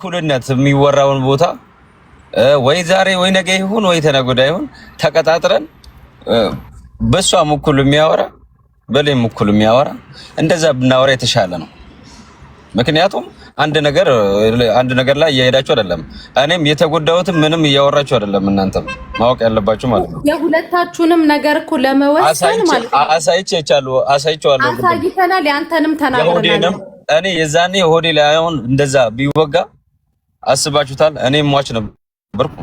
በኩልነት የሚወራውን ቦታ ወይ ዛሬ ወይ ነገ ይሁን ወይ ተነገ ወዲያ ይሁን ተቀጣጥረን በሷም እኩል የሚያወራ በሌም እኩል የሚያወራ እንደዛ ብናወራ የተሻለ ነው። ምክንያቱም አንድ ነገር ላይ እየሄዳችሁ አይደለም። እኔም የተጎዳሁት ምንም እያወራችሁ አይደለም። እናንተም ማወቅ ያለባችሁ ማለት ነው። የሁለታችሁንም ነገር እኮ ለመወሰን ማለት ነው። አሳይቻለሁ። አሳይተናል። ያንተንም ተናግረናል። እኔ የዛኔ ሆዴ ላይ አሁን እንደዛ ቢወጋ አስባችሁታል? እኔም ሟች ነበርኩ።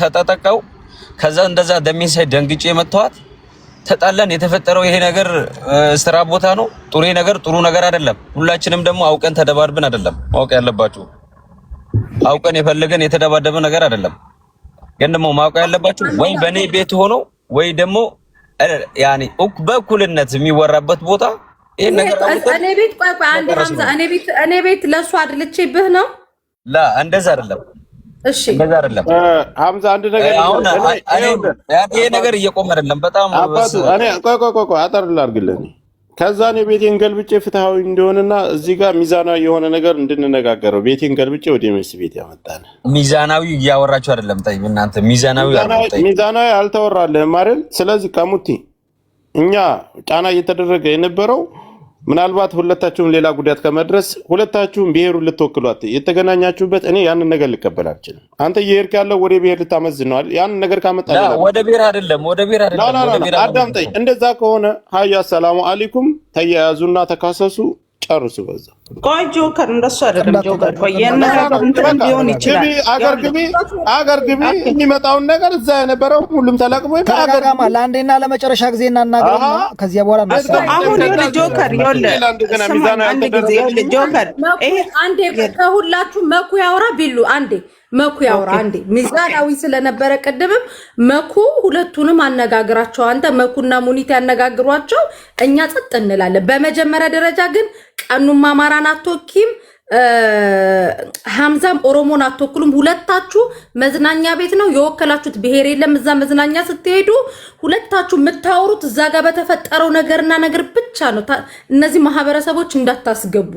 ተጠቀው ከዛ እንደዛ ደሜን ሳይ ደንግጬ መተዋት ተጣላን። የተፈጠረው ይሄ ነገር ስራ ቦታ ነው። ጥሩ ነገር አይደለም። ሁላችንም ደግሞ አውቀን ተደባድበን አይደለም። ማወቅ ያለባችሁ አውቀን የፈለገን የተደባደበ ነገር አይደለም። ግን ደግሞ ማወቅ ያለባችሁ ወይ በኔ ቤት ሆኖ ወይ ደግሞ ያኒ በእኩልነት የሚወራበት ቦታ ይሄ ነገር እኔ ቤት ቆይ አንዴ ሐምዛ እኔ ቤት ለሱ አድልቼብህ ነው ላ እንደዛ አይደለም። እሺ እንደዛ አይደለም ሐምዛ አንድ ነገር ይሄ ነገር እየቆመ አይደለም። በጣም እኔ ቆይ አጠር ላድርግልህ። ከዛ እኔ ቤቴን ገልብጬ ፍትሃዊ እንደሆነና እዚህ ጋር ሚዛናዊ የሆነ ነገር እንድንነጋገረው ቤቴን ገልብጬ ወደ ሜስ ቤት ያመጣን። ሚዛናዊ እያወራችሁ አይደለም። ጠይብ እናንተ ሚዛናዊ አልተወራልህም አይደል? ስለዚህ ከሙቲ እኛ ጫና እየተደረገ የነበረው ምናልባት ሁለታችሁም ሌላ ጉዳት ከመድረስ ሁለታችሁም ብሔሩን ልትወክሏት የተገናኛችሁበት እኔ ያንን ነገር ልቀበል አልችልም። አንተ እየሄድክ ያለው ወደ ብሔር ልታመዝነዋል። ያንን ነገር ካመጣ ወደ ብሔር አይደለም። አዳምጠኝ። እንደዛ ከሆነ ሀያ ሰላሙ አለይኩም ተያያዙና ተካሰሱ፣ ጨርሱ። በዛ ቆይ ጆከር እንደሱ አይደለም። ጆከር ቆይ የነገር እንትን ሊሆን ይችላል። አገር ግቢ የሚመጣውን ነገር እዛ የነበረው ሁሉም ተለቅሞ ከአገራማ ለአንዴና ለመጨረሻ ጊዜ እናናገርና ከዚያ በኋላ አሁን ጆከር አንድ ጊዜ ጆከር አንዴ ከሁላችሁ መኩ ያወራ ቢሉ አንዴ መኩ ያወራ አንዴ ሚዛናዊ ስለነበረ ቀደምም መኩ ሁለቱንም አነጋግራቸው። አንተ መኩና ሙኒት ያነጋግሯቸው፣ እኛ ጸጥ እንላለን። በመጀመሪያ ደረጃ ግን ቀኑም አማራን አትወኪም፣ ሐምዛም ኦሮሞን አትወክሉም። ሁለታችሁ መዝናኛ ቤት ነው የወከላችሁት፣ ብሔር የለም። እዛ መዝናኛ ስትሄዱ ሁለታችሁ የምታወሩት እዛ ጋር በተፈጠረው ነገርና ነገር ብቻ ነው። እነዚህ ማህበረሰቦች እንዳታስገቡ፣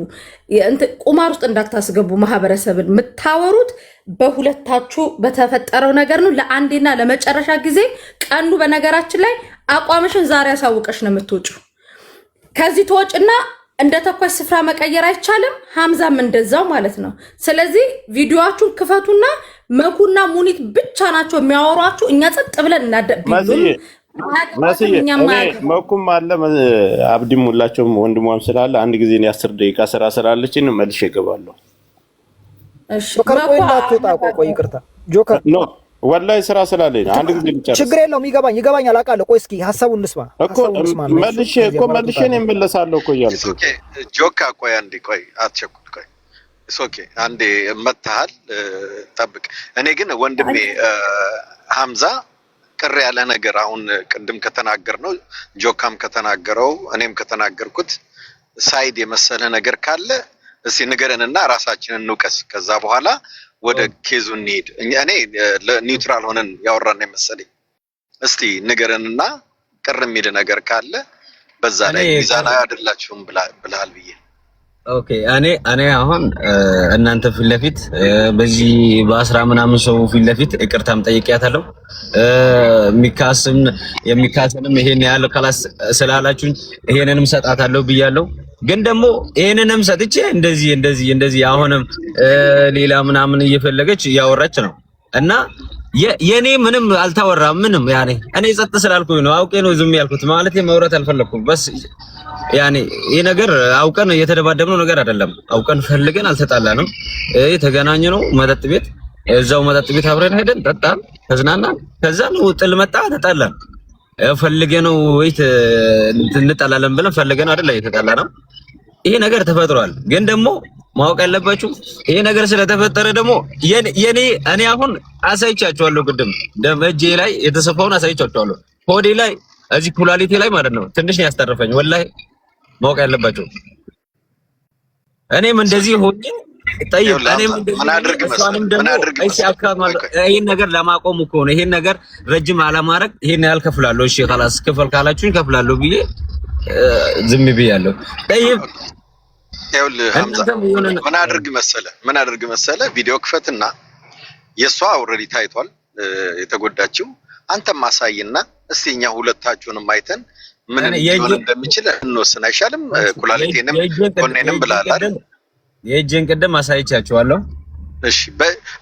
ቁማር ውስጥ እንዳታስገቡ። ማህበረሰብን የምታወሩት በሁለታችሁ በተፈጠረው ነገር ነው። ለአንዴና ለመጨረሻ ጊዜ ቀኑ በነገራችን ላይ አቋምሽን ዛሬ ያሳውቀሽ ነው የምትወጪው። ከዚህ ተወጭና እንደ ተኳሽ ስፍራ መቀየር አይቻልም። ሐምዛም እንደዛው ማለት ነው። ስለዚህ ቪዲዮአችሁን ክፈቱና መኩና ሙኒት ብቻ ናቸው የሚያወሯችሁ። እኛ ጸጥ ብለን እናደብሉን መኩም አለ አብዲም ሁላቸውም ወንድሟም ስላለ አንድ ጊዜ 10 ደቂቃ ስራ ስላለችን መልሼ እገባለሁ። እሺ ቆይ ይቅርታ ጆከር ኖ ወላሂ ስራ ስላለኝ አንድ ጊዜ ልጨርስ። ችግር የለውም ይገባኛል አውቃለሁ። ቆይ እስኪ ሐሳቡን እንስማ እኮ መልሼ ነው እመለሳለሁ እኮ እያልኩ ኦኬ ጆካ ቆይ አንዴ ቆይ አትቸኩል ቆይ ኦኬ አንዴ መታሃል ጠብቅ። እኔ ግን ወንድሜ ሐምዛ ቅር ያለ ነገር አሁን ቅድም ከተናገርነው ጆካም ከተናገረው እኔም ከተናገርኩት ሳይድ የመሰለ ነገር ካለ እስኪ ንገረንና ራሳችንን እንውቀስ። ከዛ በኋላ ወደ ኬዙ እንሂድ። እኔ ኒውትራል ሆነን ያወራን መሰለኝ። እስቲ ንገረንና ቅር የሚል ነገር ካለ በዛ ላይ ሚዛናዊ አይደላችሁም ብለሃል ብዬ። ኦኬ እኔ አሁን እናንተ ፊት ለፊት በዚህ በ10 ምናምን ሰው ፊት ለፊት ይቅርታም ጠይቄያታለሁ። የሚካስንም ይሄን ያለው ካላስ ስላላችሁኝ ይሄንንም ሰጣታለሁ ብያለሁ። ግን ደግሞ ይሄንንም ሰጥቼ እንደዚህ አሁንም ሌላ ምናምን እየፈለገች እያወራች ነው እና የኔ ምንም አልታወራም። ምንም ያኔ እኔ ጸጥ ስላልኩኝ ነው፣ አውቄ ነው ዝም ያልኩት። ማለት ማውራት አልፈለኩም። በስ ያኔ ይሄ ነገር አውቀን የተደባደብነው ነገር አይደለም። አውቀን ፈልገን አልተጣላንም። የተገናኘነው መጠጥ ቤት፣ እዛው መጠጥ ቤት አብረን ሄደን ጠጣን፣ ተዝናናን። ከዛ ነው ጥል መጣ፣ ተጣላን። ፈልገነው ወይት እንጣላለን ብለን ፈልገነው አይደል የተጣላነው። ይሄ ነገር ተፈጥሯል። ግን ደግሞ ማወቅ ያለባችሁ ይሄ ነገር ስለተፈጠረ ደግሞ እኔ አሁን አሳይቻችኋለሁ። ቅድም እጄ ላይ የተሰፋውን አሳይቻችኋለሁ። ሆዴ ላይ እዚህ ኩላሊቴ ላይ ማለት ነው ትንሽ ነው ያስተረፈኝ። ወላሂ ማወቅ ያለባችሁ እኔም እንደዚህ ሆኜ ጠይቅ እኔም ይሄን ነገር ለማቆም እኮ ነው። ይሄን ነገር ረጅም አለማድረግ ይሄን ያህል ከፍላለሁ። እሺ خلاص ክፈል ካላችሁኝ ከፍላለሁ ብዬ ዝም ብያለሁ። ጠይቅ ይኸውልህ ሐምዛ ምን አድርግ መሰለ ቪዲዮ ክፈትና የሷ ኦልሬዲ ታይቷል የተጎዳችው አንተም ማሳይና እስቲ እኛ ሁለታችሁንም አይተን ምን እንደሚችል እንወስን አይሻልም? ኩላሊቴንም ኮኔንም ብላላል የእጄን ቅድም አሳይቻችኋለሁ። እሺ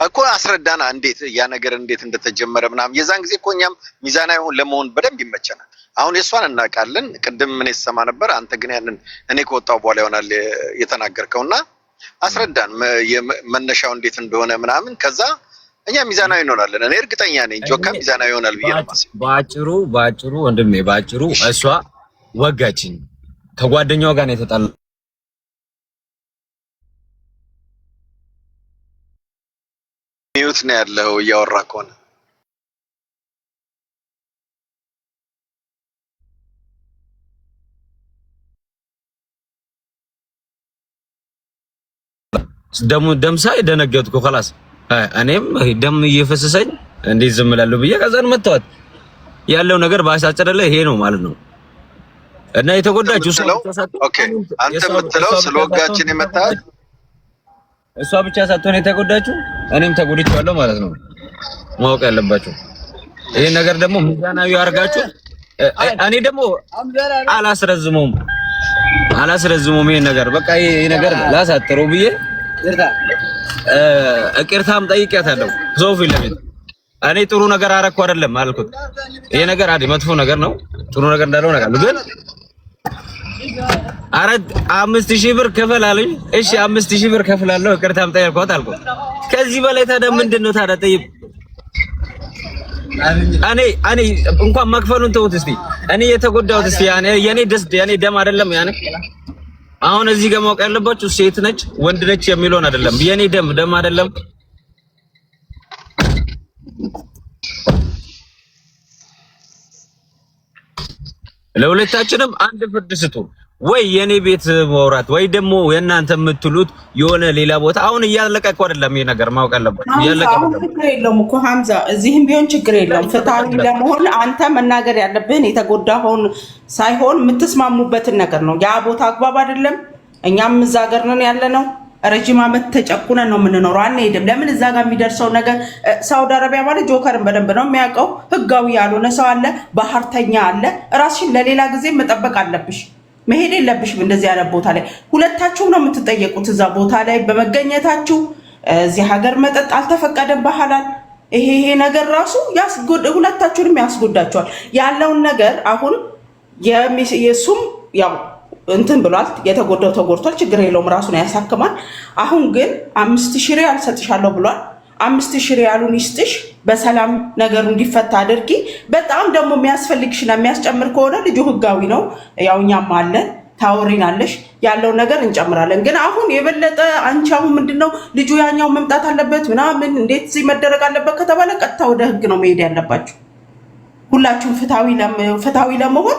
እኮ አስረዳና እንዴት ያ ነገር እንዴት እንደተጀመረ ምናምን የዛን ጊዜ እኮ እኛም ሚዛናዊ ለመሆን በደንብ ይመቸናል። አሁን የሷን እናውቃለን። ቅድም ምን ይሰማ ነበር? አንተ ግን ያንን እኔ ከወጣው በኋላ ይሆናል የተናገርከውና አስረዳን መነሻው እንዴት እንደሆነ ምናምን ከዛ እኛ ሚዛናዊ እንሆናለን። እኔ እርግጠኛ ነኝ ጆካ ሚዛናዊ ይሆናል ብዬ ነው የማስበው። ባጭሩ ወንድሜ ባጭሩ እሷ ወጋችኝ ከጓደኛዋ ጋር ነው የተጣለው። ሚዩት ነው ያለው እያወራ ከሆነ ደም ሳይ ደነገጥኩ خلاص እኔም ደም እየፈሰሰኝ እንዴት ዝም እላለሁ ብዬ ከዛን መተዋት ያለው ነገር ባሳጨደለ ይሄ ነው ማለት ነው። እና የተጎዳችው ኦኬ አንተ የምትለው ስለወጋችን የመጣት እሷ ብቻ ሳትሆን የተጎዳችው እኔም ተጎድቻለሁ ማለት ነው። ማወቅ ያለባችሁ ይሄ ነገር ደግሞ ሚዛናዊ አርጋችሁ እኔ ደግሞ አላስረዝሙም ይሄ ነገር በቃ ይሄ ነገር ላሳጥረው ብዬ እቅርታም ጠይቄያታለሁ። ሶፊ ለምን እኔ ጥሩ ነገር አረኩ አይደለም አልኩት። ይሄ ነገር አይደል መጥፎ ነገር ነው። ጥሩ ነገር እንዳለው ነገር ግን 5000 ብር ከፈል አለኝ። እሺ 5000 ብር ከፍላለሁ እቅርታም ጠይቄያት አልኩት። ከዚህ በላይ ታዲያ ምንድነው ታዲያ ጠይቅ እኔ እንኳን መክፈሉን ተውት እስቲ እኔ የተጎዳሁት እስቲ የኔ ደም አይደለም ያኔ አሁን እዚህ ጋር ማወቅ ያለባችሁ ሴት ነች ወንድ ነች የሚለውን አይደለም። የኔ ደም አይደለም። ለሁለታችንም አንድ ፍርድ ስጡ። ወይ የኔ ቤት ማውራት ወይ ደግሞ የእናንተ የምትሉት የሆነ ሌላ ቦታ አሁን እያለቀ እኮ አይደለም። ይሄ ነገር ማወቅ አለባችሁ። እያለቀ ችግር የለውም እኮ ሐምዛ፣ እዚህም ቢሆን ችግር የለውም። ፍትሃዊ ለመሆን አንተ መናገር ያለብህን የተጎዳኸውን ሳይሆን የምትስማሙበትን ነገር ነው። ያ ቦታ አግባብ አይደለም። እኛም እዛ ሀገር ነን ያለነው። ረጅም ዓመት ተጨቁነን ነው የምንኖረው። አንሄድም። ለምን እዛ ጋር የሚደርሰው ነገር ሳውዲ አረቢያ ማለት ጆከርን በደንብ ነው የሚያውቀው። ህጋዊ ያልሆነ ሰው አለ፣ ባህርተኛ አለ። ራስሽን ለሌላ ጊዜ መጠበቅ አለብሽ። መሄድ የለብሽም እንደዚህ ያለ ቦታ ላይ። ሁለታችሁም ነው የምትጠየቁት እዛ ቦታ ላይ በመገኘታችሁ። እዚህ ሀገር መጠጥ አልተፈቀደም በሐላል። ይሄ ነገር ራሱ ሁለታችሁንም ያስጎዳችኋል። ያለውን ነገር አሁን የሱም ያው እንትን ብሏል። የተጎዳው ተጎድቷል። ችግር የለውም ራሱን ያሳክማል። አሁን ግን 5000 ሪያል ሰጥሻለሁ ብሏል። 5000 ሪያሉን ይስጥሽ፣ በሰላም ነገሩ እንዲፈታ አድርጊ። በጣም ደግሞ የሚያስፈልግሽና የሚያስጨምር ከሆነ ልጁ ህጋዊ ነው፣ ያው እኛም አለን፣ ታወሪናለሽ፣ ያለው ነገር እንጨምራለን። ግን አሁን የበለጠ አንቺ አሁን ምንድነው ልጁ ያኛው መምጣት አለበት ምናምን እንዴት እዚህ መደረግ አለበት ከተባለ ቀጥታ ወደ ህግ ነው መሄድ ያለባችሁ። ሁላችሁም ፍትሃዊ ለመሆን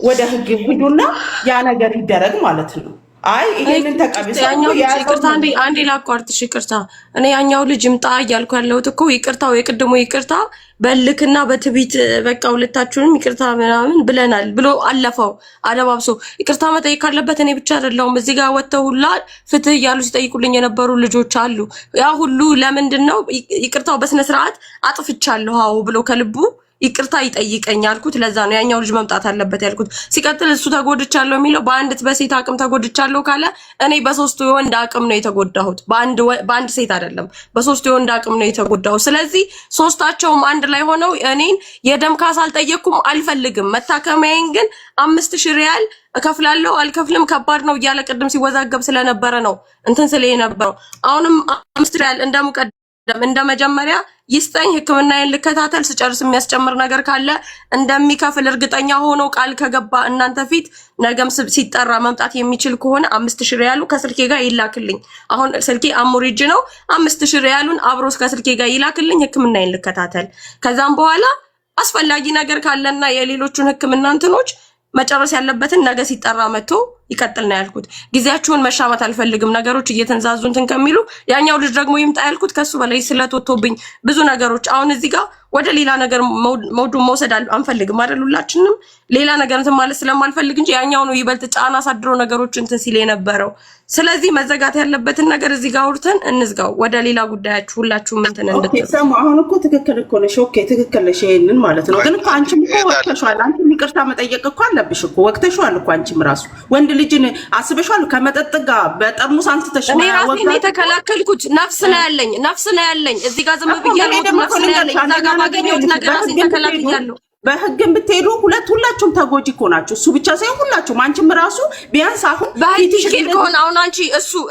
ወደ ህግ ሂዱና ያ ነገር ይደረግ ማለት ነው። አይ ይሄንን ተቀበለው ይቅርታ አንዴ ላቋርጥሽ። ይቅርታ እኔ ያኛው ልጅ ይምጣ እያልኩ ያለሁት እኮ ይቅርታው የቅድሞ ይቅርታ በልክና በትቢት በቃ ሁለታችሁንም ይቅርታ ምናምን ብለናል ብሎ አለፈው አደባብሶ። ይቅርታ መጠየቅ ካለበት እኔ ብቻ አይደለሁም። እዚህ ጋር ወጥተው ሁላ ፍትህ እያሉ ሲጠይቁልኝ የነበሩ ልጆች አሉ። ያ ሁሉ ለምንድን ነው ይቅርታው በስነ ስርዓት አጥፍቻለሁ አዎ ብሎ ከልቡ ይቅርታ ይጠይቀኝ ያልኩት ለዛ ነው። ያኛው ልጅ መምጣት አለበት ያልኩት። ሲቀጥል እሱ ተጎድቻለሁ የሚለው በሴት አቅም ተጎድቻለሁ ካለ እኔ በሶስቱ የወንድ አቅም ነው የተጎዳሁት። በአንድ ሴት አይደለም፣ በሶስቱ የወንድ አቅም ነው የተጎዳሁት። ስለዚህ ሶስታቸውም አንድ ላይ ሆነው እኔን የደም ካሳ አልጠየቅኩም፣ አልፈልግም። መታከሚያዬን ግን 5000 ሪያል እከፍላለሁ አልከፍልም ከባድ ነው እያለ ቅድም ሲወዛገብ ስለነበረ ነው እንትን ስለ የነበረው። አሁንም 5 ሪያል እንደ መጀመሪያ ይስጠኝ፣ ህክምናዬን ልከታተል፣ ስጨርስ የሚያስጨምር ነገር ካለ እንደሚከፍል እርግጠኛ ሆኖ ቃል ከገባ እናንተ ፊት ነገም ሲጠራ መምጣት የሚችል ከሆነ 5000 ሪያሉ ከስልኬ ጋር ይላክልኝ። አሁን ስልኬ አሙሪጅ ነው። 5000 ሪያሉን አብሮ ከስልኬ ጋር ይላክልኝ፣ ህክምናዬን ልከታተል። ከዛም በኋላ አስፈላጊ ነገር ካለና የሌሎቹን ህክምና እንትኖች መጨረስ ያለበትን ነገ ሲጠራ መጥቶ ይቀጥል ነው ያልኩት። ጊዜያችሁን መሻማት አልፈልግም። ነገሮች እየተንዛዙ እንትን ከሚሉ ያኛው ልጅ ደግሞ ይምጣ ያልኩት ከሱ በላይ ስለተወቶብኝ ብዙ ነገሮች አሁን እዚህ ጋር ወደ ሌላ ነገር መውሰድ አንፈልግም አይደል? ሁላችንም ሌላ ነገር እንትን ማለት ስለማልፈልግ እንጂ ያኛው ነው ይበልጥ ጫና አሳድሮ ነገሮች እንትን ሲል የነበረው። ስለዚህ መዘጋት ያለበትን ነገር እዚህ ጋር አውርተን እንዝጋው። ወደ ሌላ ጉዳያችሁ ሁላችሁም እንትን እንድትሉ። ሰሙ አሁን እኮ ትክክል እኮ ነሽ። ኦኬ ትክክል ነሽ። ይሄንን ማለት ነው። ግን እኮ አንቺም እኮ ወቅተሽዋል። አንቺም ይቅርታ መጠየቅ እኮ አለብሽ እኮ ወቅተሽዋል እኮ አንቺም ራሱ ወንድ ልጅን አስበሽዋል። ከመጠጥ ጋር በጠርሙስ አንስተሽ እኔ ራሴን የተከላከልኩት ነፍስ ነው ያለኝ እዚህ ጋር ዝም ብያለሁ። ነፍስ ነው ያለኝ እዛ ጋር ባገኘሁት ነገር ራሴን ተከላክያለሁ። በህግም ብትሄዱ ሁላችሁም ተጎጂ እኮ ናችሁ። እሱ ብቻ ሳይሆን ሁላችሁም። አንቺም ራሱ ቢያንስ አሁን በህግ ኬድ ከሆነ አሁን አንቺ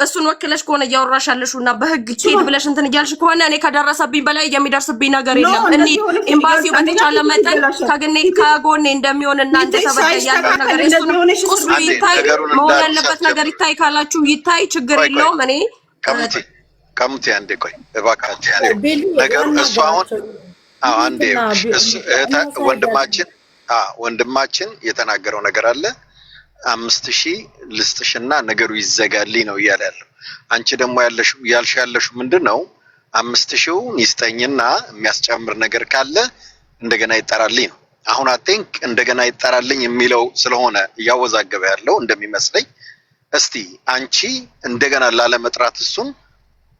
እሱን ወክለሽ ከሆነ እያወራሽ ያለሽውና በህግ ኬድ ብለሽ እንትን እያልሽ ከሆነ እኔ ከደረሰብኝ በላይ የሚደርስብኝ ነገር የለም። እኔ ኤምባሲው በተቻለ መጠን ከጎኔ እንደሚሆን እናንተ ተበዳይ ያለው ነገር እሱን ቁስሉ ይታይ መሆን ያለበት ነገር ይታይ ካላችሁ ይታይ፣ ችግር የለውም። እኔ ከሙቲ አንዴ ቆይ እባካችሁ ነገሩ እሱ አሁን አንዴ ወንድማችን የተናገረው ነገር አለ። 5000 ልስጥሽና ነገሩ ይዘጋልኝ ነው እያለ ያለው። አንቺ ደግሞ ያልሽው ምንድነው? 5000ውን ይስጠኝና የሚያስጨምር ነገር ካለ እንደገና ይጠራልኝ ነው። አሁን አቴንክ እንደገና ይጠራልኝ የሚለው ስለሆነ እያወዛገበ ያለው እንደሚመስለኝ። እስቲ አንቺ እንደገና ላለመጥራት እሱን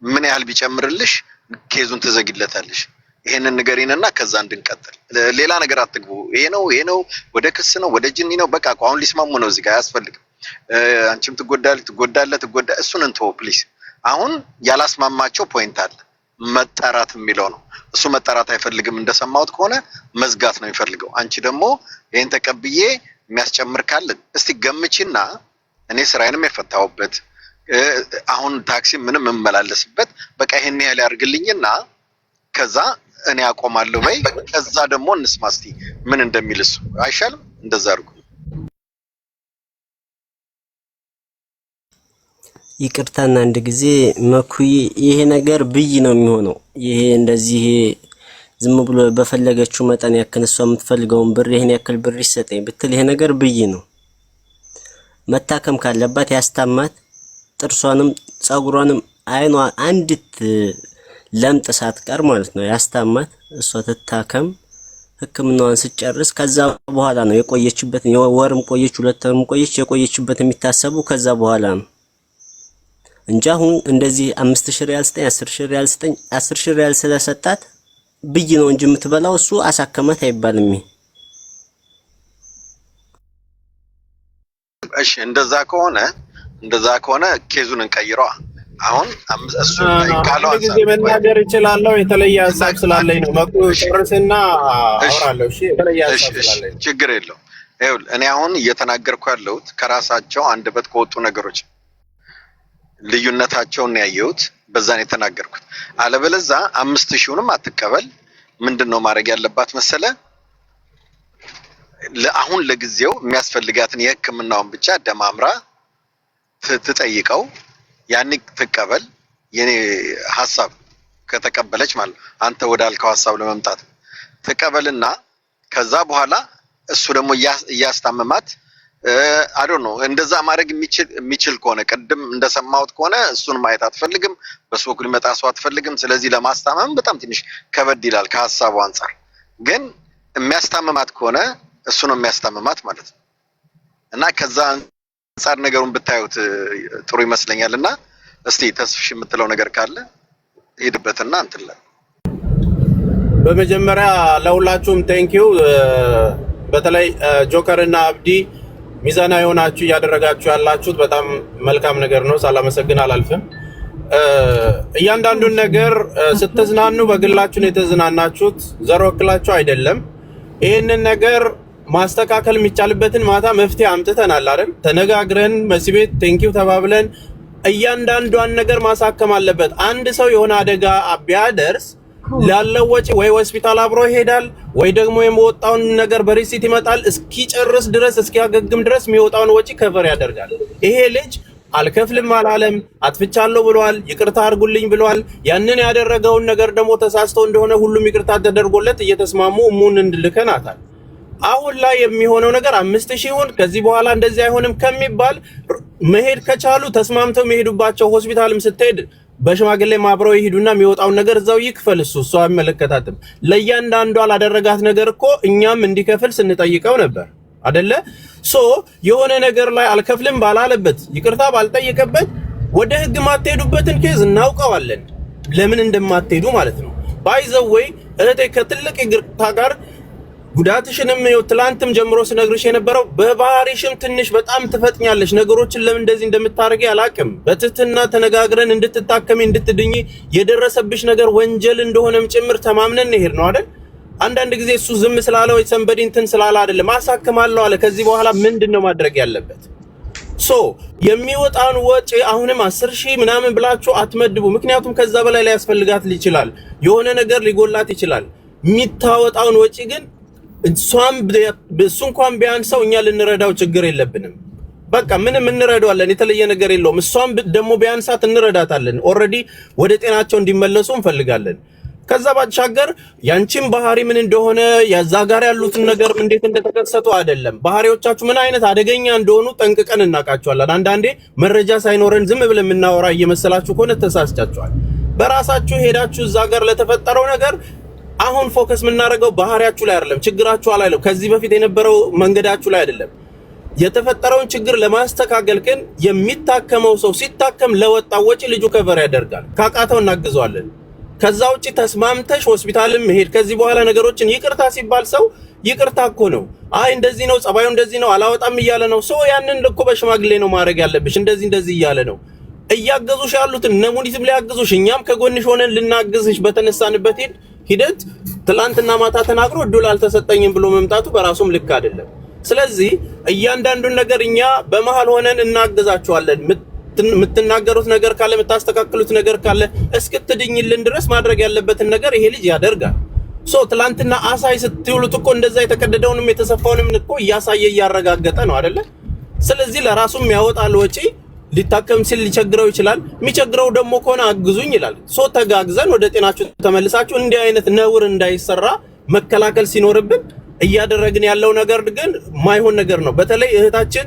ምን ያህል ቢጨምርልሽ ኬዙን ትዘግይለታለሽ? ይሄንን ንገሪንና ከዛ እንድንቀጥል። ሌላ ነገር አትግቡ። ይሄ ነው ወደ ክስ ነው ወደ ጅኒ ነው። በቃ አሁን ሊስማሙ ነው። እዚህ ጋር አያስፈልግም። አንቺም ትጎዳለህ እሱን እንተው ፕሊዝ። አሁን ያላስማማቸው ፖይንት አለ። መጠራት የሚለው ነው። እሱ መጠራት አይፈልግም እንደሰማሁት ከሆነ መዝጋት ነው የሚፈልገው። አንቺ ደግሞ ይሄን ተቀብዬ የሚያስጨምር ካለ እስቲ ገምቺና እኔ ስራዬንም የፈታሁበት አሁን ታክሲ ምንም እመላለስበት በቃ ይሄን ያህል ያርግልኝና ከዛ እኔ አቆማለሁ በይ። ከዛ ደግሞ እንስማ እስቲ ምን እንደሚልሱ አይሻልም? እንደዛ አድርጉ። ይቅርታና አንድ ጊዜ መኩይ ይሄ ነገር ብይ ነው የሚሆነው። ይሄ እንደዚህ ዝም ብሎ በፈለገችው መጠን ያክል እሷ የምትፈልገውን ብር ይሄን ያክል ብር ይሰጠኝ ብትል ይሄ ነገር ብይ ነው። መታከም ካለባት ያስታማት። ጥርሷንም ጸጉሯንም አይኗ አንዲት ለምጥ ሳትቀር ማለት ነው ያስታማት። እሷ ትታከም። ህክምናዋን ስጨርስ ከዛ በኋላ ነው የቆየችበት። ወርም ቆየች 2 ወርም ቆየች የቆየችበት የሚታሰቡ ከዛ በኋላ ነው እንጂ አሁን እንደዚህ 5000 ሪያል ስጠኝ 10000 ሪያል ስጠኝ 10000 ሪያል ስለሰጣት ብይ ነው እንጂ የምትበላው እሱ አሳከማት አይባልም። እሺ እንደዛ ከሆነ ኬዙን እንቀይረዋ። አሁን እሱ ካለው ጊዜ መናገር እችላለሁ። የተለየ ሀሳብ ስላለኝ ነው። ጨርስና አወራለሁ። እሺ የተለየ ሀሳብ ስላለኝ ችግር የለውም። ይኸውልህ እኔ አሁን እየተናገርኩ ያለሁት ከራሳቸው አንደበት ከወጡ ነገሮች ልዩነታቸውን ያየሁት በዛ ነው የተናገርኩት። አለበለዚያ 5000ንም አትቀበል። ምንድነው ማድረግ ያለባት መሰለ? አሁን ለጊዜው የሚያስፈልጋትን የህክምናውን ብቻ ደማምራ ትጠይቀው። ያኔ ትቀበል። የኔ ሐሳብ ከተቀበለች ማለት አንተ ወዳልከው ሐሳብ ለመምጣት ተቀበልና ከዛ በኋላ እሱ ደግሞ እያስታመማት አይ ዶንት ኖ እንደዛ ማድረግ የሚችል ከሆነ ቅድም እንደሰማሁት ከሆነ እሱን ማየት አትፈልግም፣ በሱ በኩል ሊመጣ ሰው አትፈልግም። ስለዚህ ለማስታመም በጣም ትንሽ ከበድ ይላል ከሐሳቡ አንፃር። ግን የሚያስታመማት ከሆነ እሱ ነው የሚያስታመማት ማለት ነው። እና ከዛ አንፃር ነገሩን ብታዩት ጥሩ ይመስለኛልና እስቲ ተስፍሽ የምትለው ነገር ካለ ሄድበትና እንትላ። በመጀመሪያ ለሁላችሁም ቴንኪው። በተለይ ጆከር እና አብዲ ሚዛና የሆናችሁ እያደረጋችሁ ያላችሁት በጣም መልካም ነገር ነው። ሳላመሰግን አላልፍም። እያንዳንዱን ነገር ስትዝናኑ በግላችሁ ነው የተዝናናችሁት፣ ዘር ወክላችሁ አይደለም። ይሄንን ነገር ማስተካከል የሚቻልበትን ማታ መፍትሄ አምጥተናል አይደል? ተነጋግረን መስቤት ቴንኪው ተባብለን እያንዳንዷን ነገር ማሳከም አለበት። አንድ ሰው የሆነ አደጋ ቢያደርስ ላለው ወጪ ወይ ሆስፒታል አብሮ ይሄዳል ወይ ደግሞ የሚወጣውን ነገር በሪሲት ይመጣል። እስኪጨርስ ድረስ እስኪያገግም ድረስ የሚወጣውን ወጪ ከቨር ያደርጋል። ይሄ ልጅ አልከፍልም አላለም፣ አጥፍቻለሁ ብሏል፣ ይቅርታ አድርጉልኝ ብሏል። ያንን ያደረገውን ነገር ደግሞ ተሳስቶ እንደሆነ ሁሉም ይቅርታ ተደርጎለት እየተስማሙ እሙን እንድልከናታል። አሁን ላይ የሚሆነው ነገር 5000 ይሁን ከዚህ በኋላ እንደዚህ አይሆንም ከሚባል መሄድ ከቻሉ ተስማምተው መሄዱባቸው ሆስፒታልም ስትሄድ በሽማግሌ ማብረው ይሄዱና የሚወጣውን ነገር እዛው ይክፈል እሱ አይመለከታትም። ለእያንዳንዷ ላደረጋት ነገር እኮ እኛም እንዲከፍል ስንጠይቀው ነበር አይደለ? ሶ የሆነ ነገር ላይ አልከፍልም ባላለበት ይቅርታ ባልጠየቀበት ወደ ህግ ማትሄዱበትን ኬዝ እናውቀዋለን፣ ለምን እንደማትሄዱ ማለት ነው። ባይዘው ወይ እህቴ ከትልቅ ይቅርታ ጋር ጉዳትሽንም ትላንትም ጀምሮ ስነግርሽ የነበረው በባህሪሽም ትንሽ በጣም ትፈጥኛለሽ። ነገሮችን ለምን እንደዚህ እንደምታረጊ አላቅም። በትህትና ተነጋግረን እንድትታከሚ እንድትድኚ የደረሰብሽ ነገር ወንጀል እንደሆነም ጭምር ተማምነን እንሄድ ነው አይደል? አንዳንድ ጊዜ እሱ ዝም ስላለ ወይ ሰንበዲ እንትን ስላለ አይደለም አሳክማለሁ አለ። ከዚህ በኋላ ምንድነው ማድረግ ያለበት? ሶ የሚወጣን ወጪ አሁንም 10,000 ምናምን ብላችሁ አትመድቡ። ምክንያቱም ከዛ በላይ ላይ ያስፈልጋት ይችላል፣ የሆነ ነገር ሊጎላት ይችላል። የሚታወጣውን ወጪ ግን እሱ እንኳን ቢያንሰው እኛ ልንረዳው ችግር የለብንም። በቃ ምንም እንረዳዋለን፣ የተለየ ነገር የለውም። እሷም ደግሞ ቢያንሳት እንረዳታለን። ኦልሬዲ ወደ ጤናቸው እንዲመለሱ እንፈልጋለን። ከዛ ባሻገር ያንቺም ባህሪ ምን እንደሆነ ያዛ ጋር ያሉትን ነገር እንዴት እንደተከሰቱ አይደለም፣ ባህሪዎቻችሁ ምን አይነት አደገኛ እንደሆኑ ጠንቅቀን እናውቃቸዋለን። አንዳንዴ መረጃ ሳይኖረን ዝም ብለን የምናወራ እየመሰላችሁ ከሆነ ተሳስቻችኋል። በራሳችሁ ሄዳችሁ እዛ ጋር ለተፈጠረው ነገር አሁን ፎከስ የምናደርገው ባህሪያችሁ ላይ አይደለም፣ ችግራችሁ ላይ ነው። ከዚህ በፊት የነበረው መንገዳችሁ ላይ አይደለም። የተፈጠረውን ችግር ለማስተካከል ግን የሚታከመው ሰው ሲታከም ለወጣው ወጪ ልጁ ከቨር ያደርጋል። ካቃተው እናግዘዋለን። ከዛ ውጪ ተስማምተሽ ሆስፒታልም መሄድ ከዚህ በኋላ ነገሮችን ይቅርታ ሲባል ሰው ይቅርታ እኮ ነው፣ አይ እንደዚህ ነው ጸባዩ እንደዚህ ነው አላወጣም እያለ ነው ሰው ያንን እኮ በሽማግሌ ነው ማድረግ ያለብሽ። እንደዚህ እያለ ነው እያገዙሽ ያሉት ነሙኒትም ሊያግዙሽ እኛም ከጎንሽ ሆነን ልናግዝሽ በተነሳንበት ሂደት ትላንትና ማታ ተናግሮ እድል አልተሰጠኝም ብሎ መምጣቱ በራሱም ልክ አይደለም። ስለዚህ እያንዳንዱን ነገር እኛ በመሃል ሆነን እናግዛችኋለን። የምትናገሩት ነገር ካለ የምታስተካክሉት ነገር ካለ እስክትድኝልን ድረስ ማድረግ ያለበትን ነገር ይሄ ልጅ ያደርጋል። ሶ ትላንትና አሳይ ስትውሉት እኮ እንደዛ የተቀደደውንም የተሰፋውንም እኮ እያሳየ እያረጋገጠ ነው አይደለ? ስለዚህ ለራሱም ያወጣል ወጪ። ሊታከም ሲል ሊቸግረው ይችላል። የሚቸግረው ደግሞ ከሆነ አግዙኝ ይላል። ሶ ተጋግዘን ወደ ጤናችሁ ተመልሳችሁ እንዲህ አይነት ነውር እንዳይሰራ መከላከል ሲኖርብን እያደረግን ያለው ነገር ግን ማይሆን ነገር ነው። በተለይ እህታችን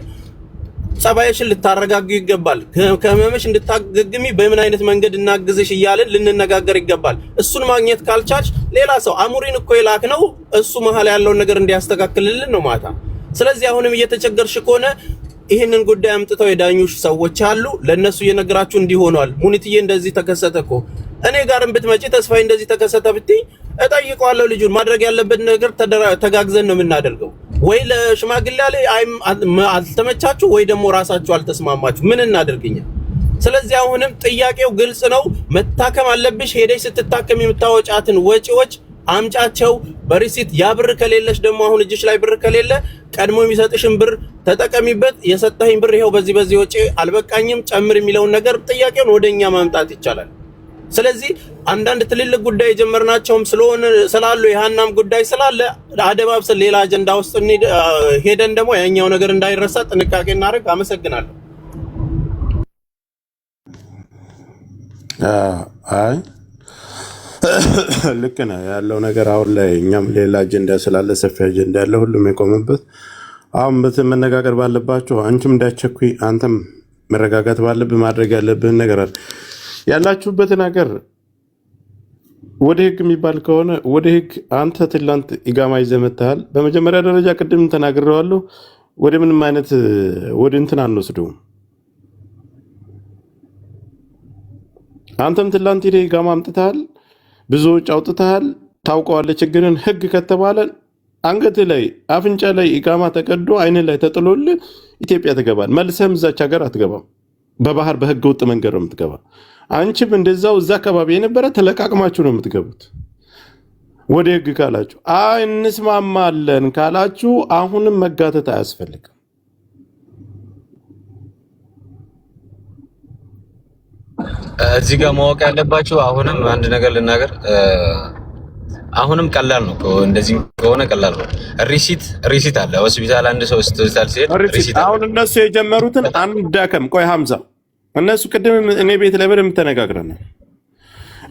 ጸባይሽን ልታረጋጉ ይገባል። ከህመምሽ እንድታገግሚ በምን አይነት መንገድ እናግዝሽ እያልን ልንነጋገር ይገባል። እሱን ማግኘት ካልቻልሽ ሌላ ሰው አሙሪን እኮ ይላክ ነው እሱ መሀል ያለውን ነገር እንዲያስተካክልልን ነው ማታ። ስለዚህ አሁንም እየተቸገርሽ ከሆነ ይሄንን ጉዳይ አምጥተው የዳኙሽ ሰዎች አሉ። ለነሱ እየነገራችሁ እንዲሆኗል። ሙኒትዬ እንደዚህ ተከሰተ እኮ እኔ ጋርም ብትመጪ ተስፋዬ እንደዚህ ተከሰተ ብትይ እጠይቀዋለሁ። ልጁን ማድረግ ያለበት ነገር ተጋግዘን ነው የምናደርገው። ወይ ለሽማግሌ ላይ አልተመቻችሁ ወይ ደግሞ ራሳችሁ አልተስማማችሁ ምን እናደርግኛ? ስለዚህ አሁንም ጥያቄው ግልጽ ነው። መታከም አለብሽ። ሄደሽ ስትታከም የምታወጫትን ወጪዎች አምጫቸው በሪሲት። ያ ብር ከሌለሽ ደግሞ አሁን እጅሽ ላይ ብር ከሌለ ቀድሞ የሚሰጥሽን ብር ተጠቀሚበት። የሰጠኸኝ ብር ይሄው በዚህ ወጪ አልበቃኝም ጨምር የሚለውን ነገር ጥያቄውን ወደኛ ማምጣት ይቻላል። ስለዚህ አንዳንድ ትልልቅ ጉዳይ የጀመርናቸውም ስላሉ የሃናም ጉዳይ ስላለ አደባብሰን ሌላ አጀንዳ ውስጥ ሄደን ደግሞ ያኛው ነገር እንዳይረሳ ጥንቃቄ እናደርግ። አመሰግናለሁ። አይ ልክ ነው ያለው ነገር አሁን ላይ እኛም ሌላ አጀንዳ ስላለ ሰፊ አጀንዳ ያለ ሁሉም የቆመበት አሁን መነጋገር ባለባችሁ አንቺም እንዳትቸኩይ አንተም መረጋጋት ባለብህ ማድረግ ያለብህን ነገር አለ። ያላችሁበትን ሀገር ወደ ህግ የሚባል ከሆነ ወደ ህግ አንተ ትላንት ኢጋማ ይዘህ መጥተሃል። በመጀመሪያ ደረጃ ቅድም ተናግሬዋለሁ፣ ወደ ምንም አይነት ወደ እንትን አንወስደውም። አንተም ትላንት ሄደህ ኢጋማ አምጥተሃል፣ ብዙ ወጪ አውጥተሃል፣ ታውቀዋለህ ችግርን። ህግ ከተባለ አንገት ላይ አፍንጫ ላይ ኢቃማ ተቀዶ አይን ላይ ተጥሎልህ ኢትዮጵያ ትገባል። መልሰህም እዛች ሀገር አትገባም። በባህር በህገ ወጥ መንገድ ነው የምትገባ። አንቺም እንደዛው እዛ አካባቢ የነበረ ተለቃቅማችሁ ነው የምትገቡት። ወደ ህግ ካላችሁ አይ እንስማማለን ካላችሁ አሁንም መጋተት አያስፈልግም። እዚህ ጋር ማወቅ ያለባችሁ አሁንም አንድ ነገር ልናገር። አሁንም ቀላል ነው እንደዚህ ከሆነ ቀላል ነው። ሪሲት አለ። ሆስፒታል አንድ ሰው ሆስፒታል ሲሄድ ሪሲት አሁን እነሱ የጀመሩትን አንዳከም ቆይ ሐምዛ እነሱ ቅድም እኔ ቤት ላይ በደምብ ተነጋግረናል።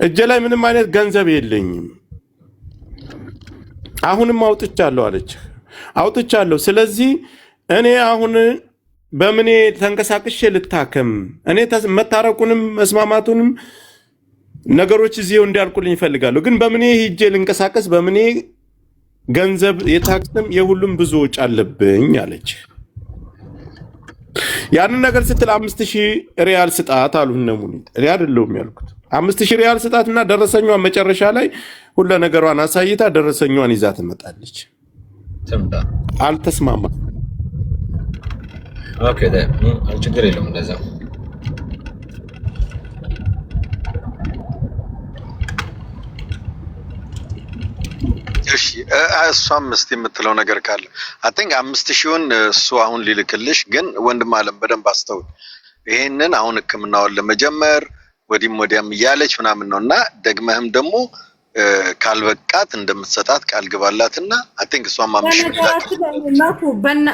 እጄ ላይ ምንም አይነት ገንዘብ የለኝም አሁንም አውጥቻለሁ አለች። አውጥቻለሁ። ስለዚህ እኔ አሁን በምኔ ተንቀሳቅሼ ልታከም? እኔ መታረቁንም መስማማቱንም ነገሮች እዚሁ እንዲያልቁልኝ ይፈልጋሉ። ግን በምኔ ሂጄ ልንቀሳቀስ? በምኔ ገንዘብ የታክስም የሁሉም ብዙ ወጪ አለብኝ አለች። ያንን ነገር ስትል 5000 ሪያል ስጣት አሉ እነ ሙኒት። እኔ አይደለሁም ያልኩት። 5000 ሪያል ስጣትና ደረሰኛዋን መጨረሻ ላይ ሁሉ ነገሯን አሳይታ ደረሰኛዋን ይዛ ትመጣለች። አልተስማማ። ኦኬ ችግር የለውም እንደዛ። እሺ እሷም እስቲ የምትለው ነገር ካለ አይ ቲንክ 5000ውን እሱ አሁን ሊልክልሽ፣ ግን ወንድም አለም በደንብ አስተውል። ይሄንን አሁን ህክምናውን ለመጀመር ወዲም ወዲያም እያለች ምናምን ነውና ደግመህም ደግሞ ካልበቃት እንደምትሰጣት ቃል ግባላትና አይ ቲንክ እሷም ማምሽ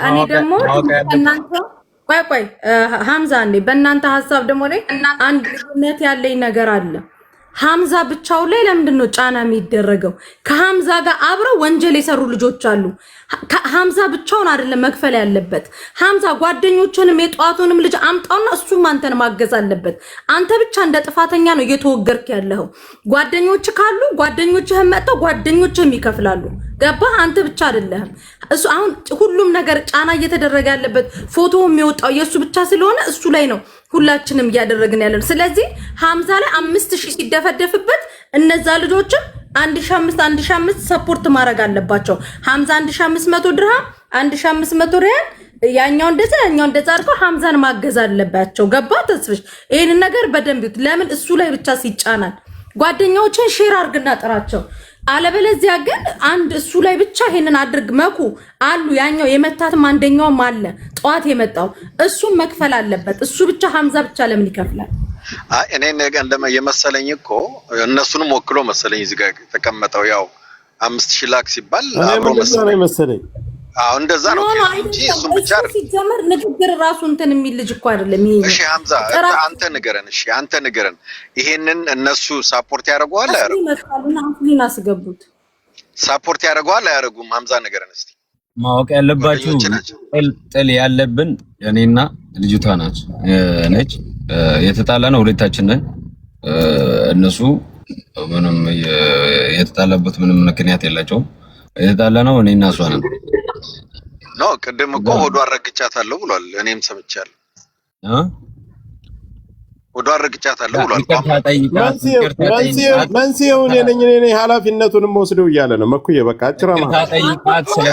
እኔ ደግሞ እናንተ ቆይ ሐምዛ እንዴ በእናንተ ሐሳብ ደግሞ ላይ አንድ ልዩነት ያለኝ ነገር አለ። ሐምዛ ብቻው ላይ ለምንድን ነው ጫና የሚደረገው? ከሐምዛ ጋር አብረው ወንጀል የሰሩ ልጆች አሉ። ሐምዛ ብቻውን አይደለም መክፈል ያለበት። ሐምዛ ጓደኞችንም የጧቱንም ልጅ አምጣውና እሱም አንተን ማገዝ አለበት። አንተ ብቻ እንደ ጥፋተኛ ነው እየተወገርክ ያለው። ጓደኞች ካሉ ጓደኞችህም መጣው ጓደኞችህም ይከፍላሉ። ገባ? አንተ ብቻ አይደለም። እሱ አሁን ሁሉም ነገር ጫና እየተደረገ ያለበት ፎቶ የሚወጣው የሱ ብቻ ስለሆነ እሱ ላይ ነው ሁላችንም እያደረግን ያለን። ስለዚህ ሐምዛ ላይ 5000 ሲደፈደፍበት እነዛ ልጆችም 1500 ሰፖርት ማድረግ አለባቸው። ሐምዛ 1500 ድርሃም 1500 ሪያል ያኛው እንደዛ አድርገው ሐምዛን ማገዝ አለባቸው። ገባ? ተስፍሽ ይሄን ነገር በደንብ ለምን እሱ ላይ ብቻ ሲጫናል? ጓደኛዎችን ሼር አድርግና ጥራቸው። አለበለዚያ ግን አንድ እሱ ላይ ብቻ ይሄንን አድርግ መኩ አሉ። ያኛው የመታትም አንደኛውም አለ ጧት የመጣው እሱም መክፈል አለበት። እሱ ብቻ ሐምዛ ብቻ ለምን ይከፍላል? እኔ ነገ የመሰለኝ እኮ እነሱንም ወክሎ መሰለኝ እዚህ ጋር ተቀመጠው። ያው 5000 ላክ ሲባል አብሮ መሰለኝ። አዎ እንደዛ ነው እንጂ እሱ ብቻ አይደለም። ሲጀመር ንግግር ራሱ እንትን የሚል ልጅ እኮ አይደለም ይሄ። እሺ ሐምዛ አንተ ንገረን። እሺ አንተ ንገረን። ይሄንን እነሱ ሳፖርት ያደርገዋል አያደርጉም? አፍሊን አስገቡት። ሳፖርት ያደርገዋል አያደርጉም? ሐምዛ ንገረን እስቲ። ማወቅ ያለባችሁ ጥል ያለብን እኔና ልጅቷ ነች። የተጣላ ነው ሁለታችን ነን። እነሱ ምንም የተጣላበት ምንም ምክንያት የላቸውም። የተጣላ ነው እኔና እሷ ነን። ኖ ቅድም እኮ ሆዷ አረግጫታለሁ ብሏል። እኔም ሰምቻለሁ። ሆዷ አረግጫታለሁ ብሏል። መንስኤውን እኔ ኃላፊነቱንም ወስደው እያለ ነው መኩዬ። በቃ አጭራማ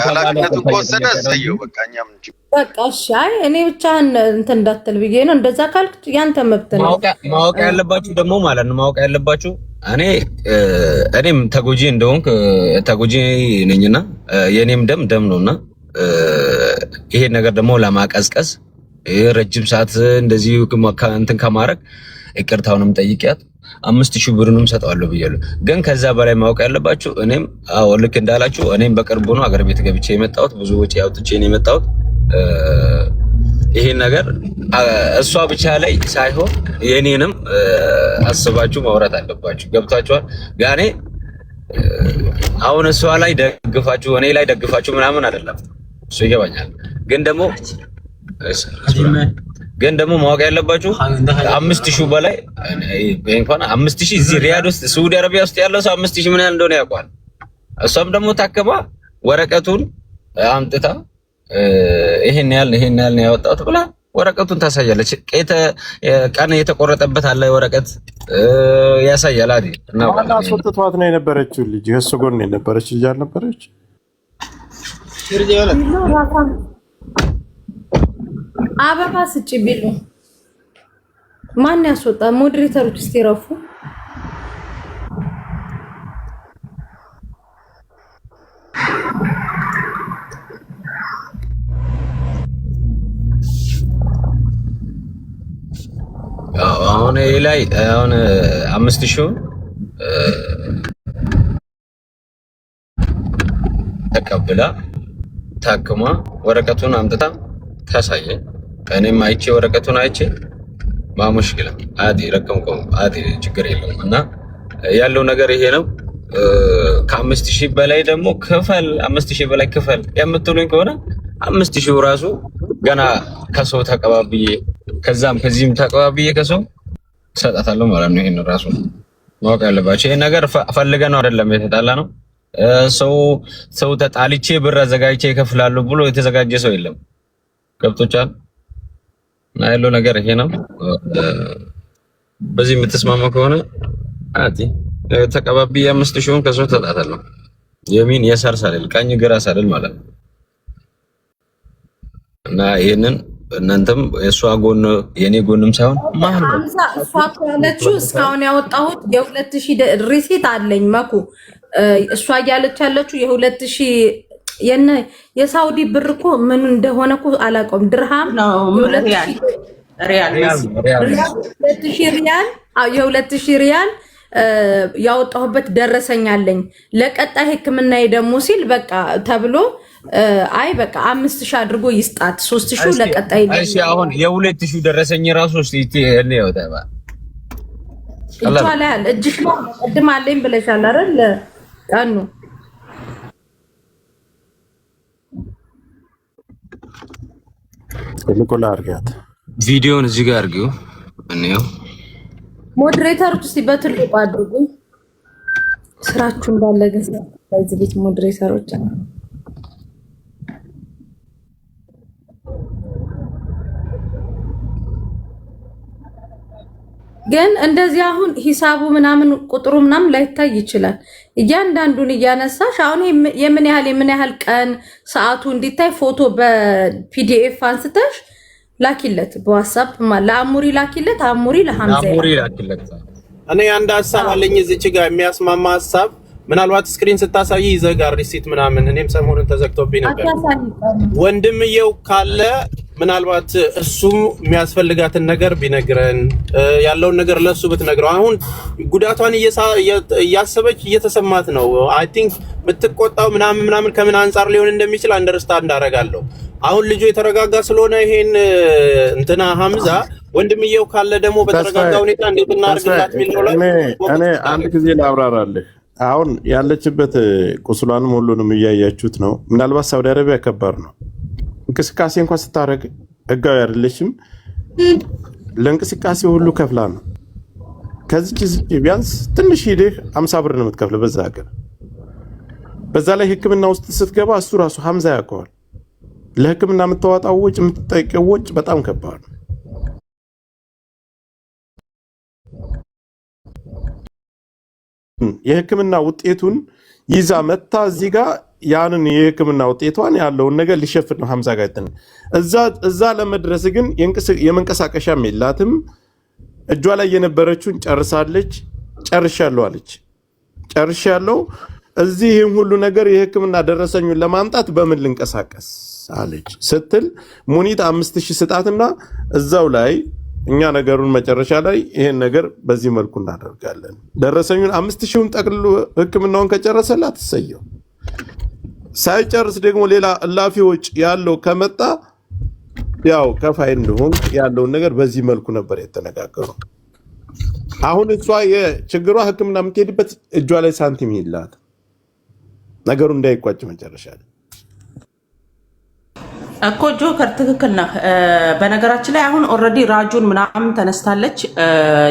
ኃላፊነቱ ወሰደ ሰየው። በቃ እኛም እንጂ በቃ እሺ። አይ እኔ ብቻህን እንትን እንዳትል ብዬ ነው። እንደዛ ካልክ ያንተ መብት ነው። ማወቅ ያለባችሁ ደግሞ ማለት ነው ማወቅ ያለባችሁ እኔም ተጎጂ እንደሆንክ ተጎጂ ነኝና የኔም ደም ነውና ይሄን ነገር ደግሞ ለማቀዝቀዝ ረጅም ሰዓት እንደዚህ እንትን ከማድረግ ይቅርታውንም ጠይቂያት 5000 ብሩንም ሰጣለሁ ብያለሁ። ግን ከዛ በላይ ማወቅ ያለባችሁ እኔም ልክ እንዳላችሁ እኔም በቅርቡ ነው አገር ቤት ገብቼ የመጣሁት። ብዙ ወጪ አውጥቼ ነው የመጣሁት። ይሄን ነገር እሷ ብቻ ላይ ሳይሆን የኔንም አስባችሁ ማውራት አለባችሁ። ገብታችኋል? ጋኔ አሁን እሷ ላይ ደግፋችሁ እኔ ላይ ደግፋችሁ ምናምን አይደለም፣ እሱ ይገባኛል። ግን ደግሞ ማወቅ ያለባችሁ 5000 በላይ እንኳን 5000 እዚህ ሪያድ ውስጥ ሳውዲ አረቢያ ውስጥ ያለው ሰው 5000 ምን ያህል እንደሆነ ያውቃል። እሷም ደግሞ ታከማ ወረቀቱን አምጥታ ይሄን ያህል ነው ያወጣሁት ብላ ወረቀቱን ታሳያለች። ቀን የተቆረጠበት አለ ወረቀት ያሳያል አይደል? እና ዋና አስወጥቷት ነው የነበረችው ልጅ እሱ ጎን ነው የነበረች ልጅ አልነበረች? አበባ ስጪ ቢሉ ማን ያስወጣ? ሞዴሬተሮች እስቲ ረፉ። አሁን ላይ አሁን 5000 ተቀብላ ታክማ ወረቀቱን አምጥታ ታሳየኝ። እኔም አይቼ ወረቀቱን አይቼ ማሙሽኪላ አዲ ረከምኩም አዲ ችግር የለውም። እና ያለው ነገር ይሄ ነው። ከ5000 በላይ ደግሞ ክፈል 5000 በላይ ክፈል የምትሉኝ ከሆነ 5000 ራሱ ገና ከሰው ተቀባብዬ ከዛም ከዚህም ተቀባብዬ ከሰው ሰጣታለሁ ማለት ነው። ይሄን ራሱ ማወቅ ያለባቸው ይሄን ነገር ፈልገን ነው አይደለም የተጣላ ነው። ሰው ተጣልቼ ብር አዘጋጅቼ ይከፍላለሁ ብሎ የተዘጋጀ ሰው የለም። ገብቶቻል እና ያለው ነገር ይሄ ነው። በዚህ የምትስማማ ከሆነ አቲ ተቀባብዬ 5000 ከሰው ተጣጣለሁ። የሚን የሰርስ አይደል ቀኝ ግራ አይደል ማለት ነው። እና ይሄንን እናንተም እሷ ጎን የኔ ጎንም ሳይሆን ሀምዛ እሷ ካለችው እስካሁን ያወጣሁት የ2000 ሪሲት አለኝ መኩ እሷ እያለች ያለችው የ2000 የሳውዲ ብር እኮ ምን እንደሆነ እኮ አላውቀውም። ድርሃም ሪያል የ2000 ሪያል ያወጣሁበት ደረሰኛለኝ ለቀጣይ ሕክምናዬ ደግሞ ሲል በቃ ተብሎ አይ በቃ 5000 አድርጎ ይስጣት 3000 ለቀጣይ ነው። እሺ አሁን የ2000 ደረሰኝ ራሱ እስቲ እኔ ወጣባ ይቻላል እጅሽ ነው ቀድማለኝ ብለሻል አይደል? ቀኑ ልቆላ አርጋት ቪዲዮን እዚህ ጋር አርጊው እንየው። ሞዴሬተሮች እስቲ በትልቁ አድርጉ ስራችሁ እንዳለ ገዛ በዚህ ቤት ሞዴሬተሮች ግን እንደዚህ አሁን ሂሳቡ ምናምን ቁጥሩ ምናምን ላይታይ ይችላል። እያንዳንዱን እያነሳሽ አሁን የምን ያህል ቀን ሰዓቱ እንዲታይ ፎቶ በፒዲኤፍ አንስተሽ ላኪለት በዋትስአፕ ለአሙሪ ላኪለት። አሙሪ ለሐምዛ ላኪለት። እኔ አንድ ሐሳብ አለኝ እዚች ጋር የሚያስማማ ሐሳብ ምናልባት ስክሪን ስታሳይ ይዘጋር ሪሲት ምናምን እኔም ሰሞኑን ተዘግቶብኝ ነበር። ወንድምየው ካለ ምናልባት እሱ የሚያስፈልጋትን ነገር ቢነግረን ያለውን ነገር ለሱ ብትነግረው አሁን ጉዳቷን እያሰበች እየተሰማት ነው። አይ ቲንክ ብትቆጣው ምናምን ከምን አንፃር ሊሆን እንደሚችል አንደርስታንድ አደርጋለሁ። አሁን ልጁ የተረጋጋ ስለሆነ ይሄን እንትና ሐምዛ ወንድምየው ካለ ደግሞ በተረጋጋ ሁኔታ እንዴት እናርግላት የሚለው ላይ እኔ አንድ ጊዜ ላብራራለህ። አሁን ያለችበት ቁስሏንም ሁሉንም እያያችሁት ነው። ምናልባት ሳውዲ አረቢያ ከባድ ነው። እንቅስቃሴ እንኳን ስታረግ ህጋዊ አይደለችም። ለእንቅስቃሴ ሁሉ ከፍላ ነው። ከዚህ ቢያንስ ትንሽ ሂደህ 50 ብር ነው የምትከፍለው በዛ ሀገር። በዛ ላይ ህክምና ውስጥ ስትገባ እሱ ራሱ ሐምዛ ያውቀዋል። ለህክምና የምታወጣው ወጭ የምትጠይቀው ወጭ በጣም ከባድ ነው። የህክምና ውጤቱን ይዛ መታ እዚህ ጋር ያንን የህክምና ውጤቷን ያለውን ነገር ሊሸፍን ነው ሐምዛ ጋር እዛ ለመድረስ ግን የመንቀሳቀሻም የላትም። እጇ ላይ የነበረችውን ጨርሳለች። ጨርሻለሁ አለች። ጨርሻለሁ እዚህ ይህን ሁሉ ነገር የህክምና ደረሰኙን ለማምጣት በምን ልንቀሳቀስ አለች ስትል ሙኒት 5000 ስጣትና እዛው ላይ እኛ ነገሩን መጨረሻ ላይ ይሄን ነገር በዚህ መልኩ እናደርጋለን። ደረሰኙን 5000ን ጠቅልሎ ህክምናውን ከጨረሰላት ተሰየው። ሳይጨርስ ደግሞ ሌላ እላፊ ወጪ ያለው ከመጣ ያው ከፋይ እንደሆን ያለውን ነገር በዚህ መልኩ ነበር የተነጋገረው። አሁን እሷ የችግሯ ህክምና የምትሄድበት እጇ ላይ ሳንቲም ይላት ነገሩ እንዳይቋጭ መጨረሻ ላይ እኮ ጆከር ትክክል ነህ። በነገራችን ላይ አሁን ኦልሬዲ ራጁን ምናምን ተነስታለች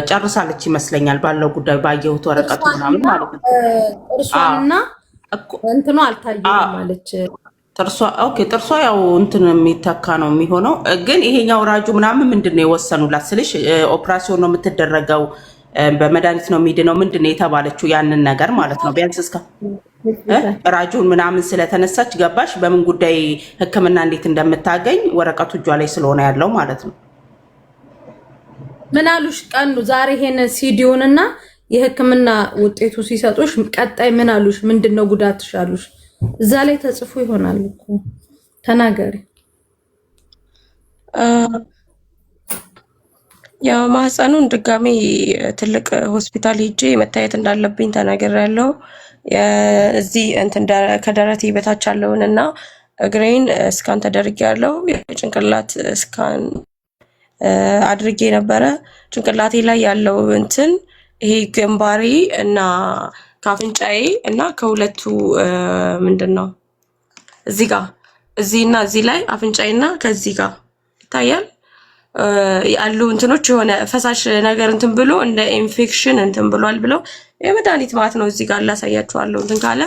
ጨርሳለች ይመስለኛል ባለው ጉዳይ ባየሁት ወረቀቱ ምናምን ማለት ነው። ጥርሷንና እንትኑ አልታየም ማለች ጥርሷ ያው እንትን የሚተካ ነው የሚሆነው። ግን ይሄኛው ራጁ ምናምን ምንድነው የወሰኑላት ስልሽ ኦፕራሲዮን ነው የምትደረገው በመድኃኒት ነው የሚድነው ምንድነው የተባለችው ያንን ነገር ማለት ነው። ቢያንስ እስከ ራጁን ምናምን ስለተነሳች ገባሽ በምን ጉዳይ ህክምና እንዴት እንደምታገኝ ወረቀቱ እጇ ላይ ስለሆነ ያለው ማለት ነው። ምን አሉሽ ቀኑ ዛሬ ይሄን ሲዲውንና የህክምና ውጤቱ ሲሰጡሽ ቀጣይ ምን አሉሽ? ምንድነው ጉዳትሽ አሉሽ? እዛ ላይ ተጽፎ ይሆናል እኮ ተናገሪ። የማህፀኑን ድጋሜ ትልቅ ሆስፒታል ሄጄ መታየት እንዳለብኝ ተናግሬያለሁ። እዚህ እንትን ከደረቴ በታች ያለውንና እግሬን ስካን ተደርጌያለሁ። የጭንቅላት ስካን አድርጌ ነበረ። ጭንቅላቴ ላይ ያለው እንትን ይሄ ግንባሬ እና ካፍንጫዬ እና ከሁለቱ ምንድነው እዚህ ጋር እዚህና እዚህ ላይ አፍንጫይና ከዚህ ጋር ይታያል ያሉ እንትኖች የሆነ ፈሳሽ ነገር እንትን ብሎ እንደ ኢንፌክሽን እንትን ብሏል ብለው የመድኃኒት ማለት ነው። እዚህ ጋር ላሳያችኋለሁ። እንትን ካለ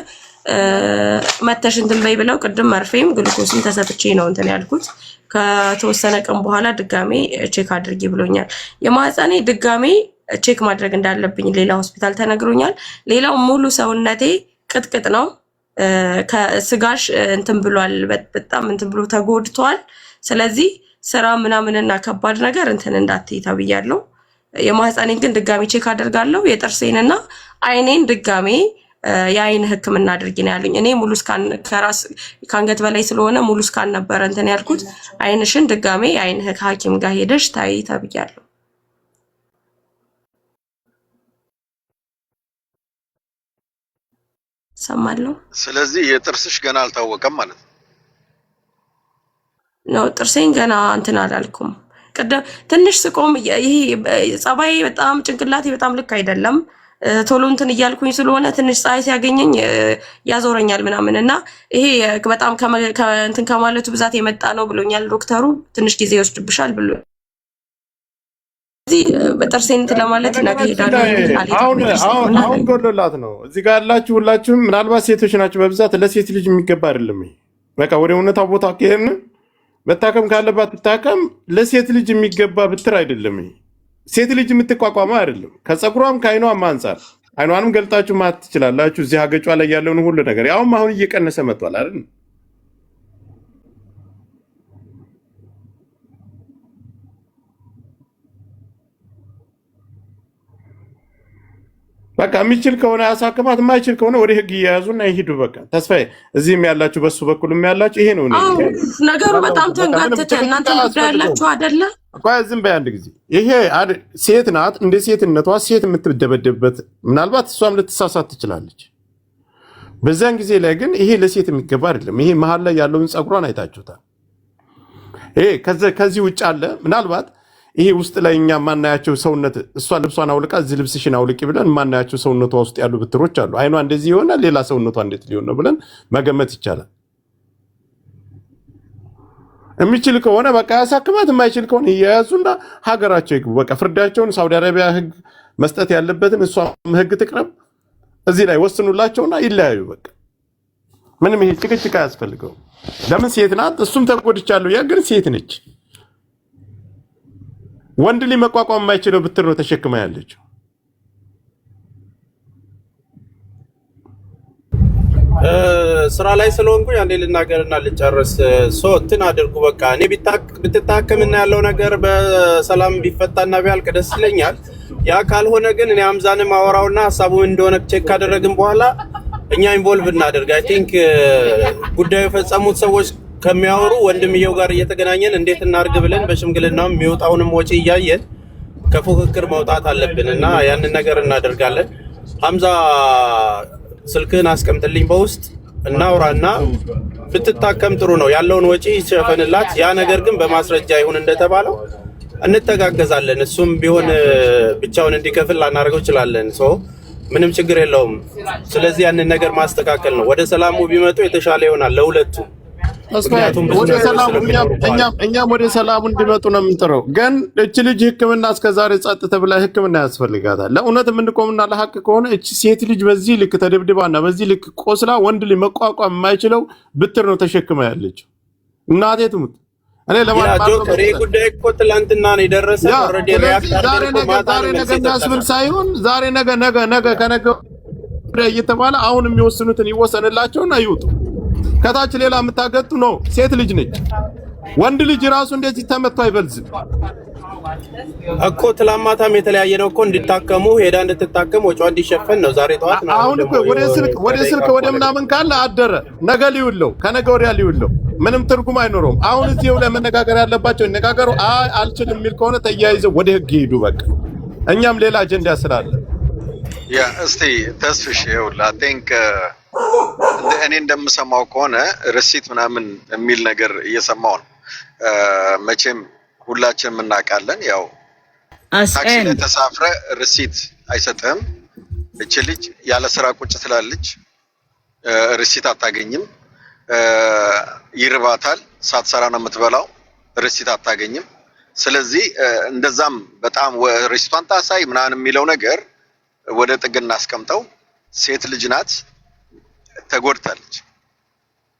መተሽ እንትን በይ ብለው ቅድም መርፌም ግሉኮስም ተሰጥቼ ነው እንትን ያልኩት። ከተወሰነ ቀን በኋላ ድጋሜ ቼክ አድርጊ ብሎኛል። የማህፀኔ ድጋሜ ቼክ ማድረግ እንዳለብኝ ሌላ ሆስፒታል ተነግሮኛል። ሌላው ሙሉ ሰውነቴ ቅጥቅጥ ነው። ከስጋሽ እንትን ብሏል፣ በጣም እንትን ብሎ ተጎድቷል። ስለዚህ ስራ ምናምንና ከባድ ነገር እንትን እንዳትይ ተብያለሁ። የማህፀኔን ግን ድጋሜ ቼክ አደርጋለሁ። የጥርሴንና አይኔን ድጋሜ የአይን ህክምና አድርጊ ነው ያሉኝ። እኔ ሙሉ ስካን ከራስ ካንገት በላይ ስለሆነ ሙሉ ስካን ነበር እንትን ያልኩት። አይንሽን ድጋሜ የአይን ሐኪም ጋር ሄደሽ ታይ ተብያለሁ። ሰማለሁ። ስለዚህ የጥርስሽ ገና አልታወቀም ማለት ነው? ጥርሴን ገና እንትን አላልኩም። ቀደም ትንሽ ስቆም ይሄ ጸባይ በጣም ጭንቅላቴ በጣም ልክ አይደለም። ቶሎ እንትን እያልኩኝ ስለሆነ ትንሽ ፀሐይ ሲያገኘኝ ያዞረኛል ምናምን እና ይሄ በጣም እንትን ከማለቱ ብዛት የመጣ ነው ብሎኛል ዶክተሩ። ትንሽ ጊዜ ይወስድብሻል ብሎ እዚህ በጥርሴን እንትን ለማለት ነገ ሄዳለሁ። አሁን ጎሎላት ነው። እዚህ ጋር ያላችሁ ሁላችሁም ምናልባት ሴቶች ናቸው በብዛት። ለሴት ልጅ የሚገባ አይደለም ይሄ። በቃ ወደ እውነታው ቦታ ከሄድን መታከም ካለባት ትታከም። ለሴት ልጅ የሚገባ ብትር አይደለም ይሄ። ሴት ልጅ የምትቋቋመው አይደለም። ከፀጉሯም ከአይኗም አንጻር አይኗንም ገልጣችሁ ማት ትችላላችሁ። እዚህ አገጯ ላይ ያለውን ሁሉ ነገር ያውም አሁን እየቀነሰ መጥቷል አይደል? በቃ የሚችል ከሆነ ያሳክማት፣ የማይችል ከሆነ ወደ ህግ እየያዙና ይሄዱ። በቃ ተስፋዬ እዚህም ያላችሁ በሱ በኩልም ያላችሁ ይሄ ነው ነገሩ። በጣም ተንጋተተ። እናንተ ጉዳይ ያላችሁ አይደለ? ዝም በይ አንድ ጊዜ። ይሄ ሴት ናት። እንደ ሴትነቷ ሴት የምትደበደብበት ምናልባት እሷም ልትሳሳት ትችላለች። በዛን ጊዜ ላይ ግን ይሄ ለሴት የሚገባ አይደለም። ይሄ መሀል ላይ ያለውን ፀጉሯን አይታችሁታል። ይሄ ከዚህ ውጭ አለ ምናልባት ይሄ ውስጥ ላይ እኛ ማናያቸው ሰውነት እሷ ልብሷን አውልቃ እዚህ ልብስሽን አውልቂ ብለን ማናያቸው ሰውነቷ ውስጥ ያሉ ብትሮች አሉ። አይኗ እንደዚህ ይሆናል፣ ሌላ ሰውነቷ እንዴት ሊሆን ነው ብለን መገመት ይቻላል። የሚችል ከሆነ በቃ ያሳክማት፣ የማይችል ከሆነ እየያዙና ሀገራቸው ይግቡ። በቃ ፍርዳቸውን ሳውዲ አረቢያ ህግ መስጠት ያለበትን እሷም ህግ ትቅረብ። እዚህ ላይ ወስኑላቸውና ይለያዩ። በቃ ምንም ይሄ ጭቅጭቅ አያስፈልገው። ለምን ሴት ናት። እሱም ተጎድቻለሁ፣ ያ ግን ሴት ነች። ወንድ ልጅ መቋቋም የማይችለው ብትር ነው ተሸክማ ያለችው። ስራ ላይ ስለሆንኩኝ አንዴ ልናገርና ልጨርስ። እንትን አድርጉ በቃ እኔ ብትታከምና ያለው ነገር በሰላም ቢፈታና ቢያልቅ ደስ ይለኛል። ያ ካልሆነ ግን እኔ ሐምዛንም አወራውና ሐሳቡ እንደሆነ ቼክ ካደረግን በኋላ እኛ ኢንቮልቭ እናደርግ። አይ ቲንክ ጉዳዩ የፈጸሙት ሰዎች ከሚያወሩ ወንድምየው ጋር እየተገናኘን እንዴት እናርግ ብለን በሽምግልናው የሚወጣውንም ወጪ እያየን ከፉክክር መውጣት አለብን እና ያንን ነገር እናደርጋለን። ሐምዛ ስልክህን አስቀምጥልኝ በውስጥ እናውራና ብትታከም ጥሩ ነው። ያለውን ወጪ ይሸፈንላት። ያ ነገር ግን በማስረጃ ይሁን እንደተባለው እንተጋገዛለን። እሱም ቢሆን ብቻውን እንዲከፍል ላናደርገው እንችላለን። ምንም ችግር የለውም። ስለዚህ ያንን ነገር ማስተካከል ነው። ወደ ሰላሙ ቢመጡ የተሻለ ይሆናል ለሁለቱ። እኛም ወደ ሰላሙ እንዲመጡ ነው የምንጥረው። ግን እች ልጅ ሕክምና እስከዛሬ ጸጥ ተብላ ሕክምና ያስፈልጋታል። ለእውነት የምንቆምና ለሀቅ ከሆነ እች ሴት ልጅ በዚህ ልክ ተደብድባና በዚህ ልክ ቆስላ ወንድ ልጅ መቋቋም የማይችለው ብትር ነው ተሸክማ ያለችው። እናቴ ትሙት። እኔ ለማለት ጉዳይ እኮ ትላንትና ነው የደረሰ። ዛሬ ነገ የሚያስብል ሳይሆን ዛሬ ነገ ከነገ እየተባለ አሁን የሚወስኑትን ይወሰንላቸውና ይውጡ። ከታች ሌላ የምታገጡ ነው። ሴት ልጅ ነች። ወንድ ልጅ ራሱ እንደዚህ ተመቶ አይበልዝም እኮ። ትላማታም የተለያየ ነው እኮ። እንድታከሙ ሄዳ እንድትታከም ወጪዋ እንዲሸፈን ነው። ዛሬ ጠዋት ነው። አሁን እኮ ወደ ስልክ ወደ ምናምን ካለ አደረ ነገ ሊውለው ከነገ ወዲያ ሊውለው ምንም ትርጉም አይኖረውም። አሁን እዚሁ ላይ መነጋገር ያለባቸው ይነጋገሩ። አልችልም የሚል ከሆነ ተያይዘው ወደ ህግ ይሄዱ። በቃ እኛም ሌላ አጀንዳ ስላለ ያ እስቲ ተስፍሽ ይኸውልህ አይ ቲንክ እኔ እንደምሰማው ከሆነ ርሲት ምናምን የሚል ነገር እየሰማው ነው። መቼም ሁላችንም እናውቃለን። ያው ታክሲ ላይ ተሳፍረ ርሲት አይሰጥህም። እች ልጅ ያለ ስራ ቁጭ ትላለች፣ ርሲት አታገኝም። ይርባታል። ሳትሰራ ነው የምትበላው፣ ርሲት አታገኝም። ስለዚህ እንደዛም በጣም ሬስቶራንት አሳይ ምናምን የሚለው ነገር ወደ ጥግና አስቀምጠው። ሴት ልጅ ናት፣ ተጎድታለች።